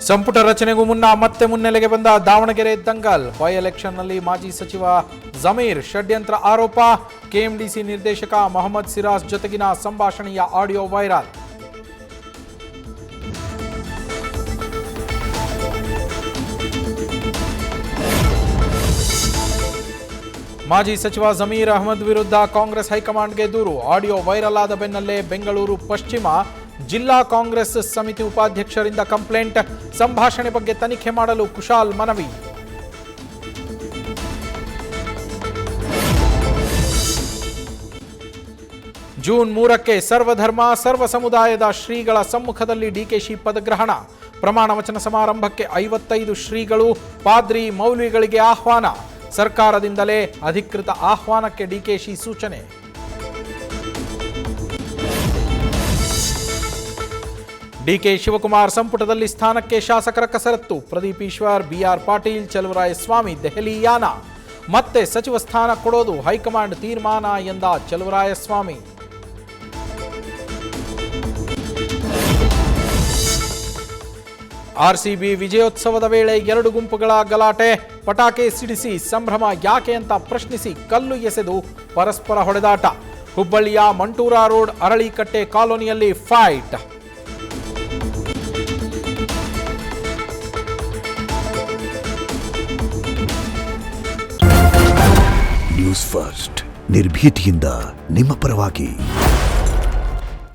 ಸಂಪುಟ ರಚನೆಗೂ ಮುನ್ನ ಮತ್ತೆ ಮುನ್ನೆಲೆಗೆ ಬಂದ ದಾವಣಗೆರೆ ದಂಗಲ್. ಬೈ ಎಲೆಕ್ಷನ್ನಲ್ಲಿ ಮಾಜಿ ಸಚಿವ ಜಮೀರ್ ಷಡ್ಯಂತ್ರ ಆರೋಪ. ಕೆಎಂಡಿಸಿ ನಿರ್ದೇಶಕ ಮೊಹಮ್ಮದ್ ಸಿರಾಜ್ ಜೊತೆಗಿನ ಸಂಭಾಷಣೆಯ ಆಡಿಯೋ ವೈರಲ್. ಮಾಜಿ ಸಚಿವ ಜಮೀರ್ ಅಹಮದ್ ವಿರುದ್ಧ ಕಾಂಗ್ರೆಸ್ ಹೈಕಮಾಂಡ್ಗೆ ದೂರು. ಆಡಿಯೋ ವೈರಲ್ ಆದ ಬೆನ್ನಲ್ಲೇ ಬೆಂಗಳೂರು ಪಶ್ಚಿಮ ಜಿಲ್ಲಾ ಕಾಂಗ್ರೆಸ್ ಸಮಿತಿ ಉಪಾಧ್ಯಕ್ಷರಿಂದ ಕಂಪ್ಲೇಂಟ್. ಸಂಭಾಷಣೆ ಬಗ್ಗೆ ತನಿಖೆ ಮಾಡಲು ಕುಶಾಲ್ ಮನವಿ. ಜೂನ್ 3ಕ್ಕೆ ಸರ್ವಧರ್ಮ ಸರ್ವ ಸಮುದಾಯದ ಶ್ರೀಗಳ ಸಮ್ಮುಖದಲ್ಲಿ ಡಿಕೆಶಿ ಪದಗ್ರಹಣ. ಪ್ರಮಾಣ ವಚನ ಸಮಾರಂಭಕ್ಕೆ 55 ಶ್ರೀಗಳು, ಪಾದ್ರಿ, ಮೌಲ್ವಿಗಳಿಗೆ ಆಹ್ವಾನ. ಸರ್ಕಾರದಿಂದಲೇ ಅಧಿಕೃತ ಆಹ್ವಾನಕ್ಕೆ ಡಿಕೆಶಿ ಸೂಚನೆ. ಡಿಕೆ ಶಿವಕುಮಾರ್ ಸಂಪುಟದಲ್ಲಿ ಸ್ಥಾನಕ್ಕೆ ಶಾಸಕರ ಕಸರತ್ತು. ಪ್ರದೀಪ್ ಈಶ್ವರ್, ಬಿಆರ್ ಪಾಟೀಲ್, ಚಲುವರಾಯಸ್ವಾಮಿ ದೆಹಲಿ ಯಾನ. ಮತ್ತೆ ಸಚಿವ ಸ್ಥಾನ ಕೊಡೋದು ಹೈಕಮಾಂಡ್ ತೀರ್ಮಾನ ಎಂದ ಚಲುವರಾಯಸ್ವಾಮಿ. ಆರ್ಸಿಬಿ ವಿಜಯೋತ್ಸವದ ವೇಳೆ 2 ಗುಂಪುಗಳ ಗಲಾಟೆ. ಪಟಾಕಿ ಸಿಡಿಸಿ ಸಂಭ್ರಮ ಯಾಕೆ ಅಂತ ಪ್ರಶ್ನಿಸಿ ಕಲ್ಲು ಎಸೆದು ಪರಸ್ಪರ ಹೊಡೆದಾಟ. ಹುಬ್ಬಳ್ಳಿಯ ಮಂಟೂರಾ ರೋಡ್ ಅರಳಿಕಟ್ಟೆ ಕಾಲೋನಿಯಲ್ಲಿ ಫೈಟ್. ನ್ಯೂಸ್ ಫಸ್ಟ್ ನಿರ್ಭೀತಿಯಿಂದ ನಿಮ್ಮ ಪರವಾಗಿ.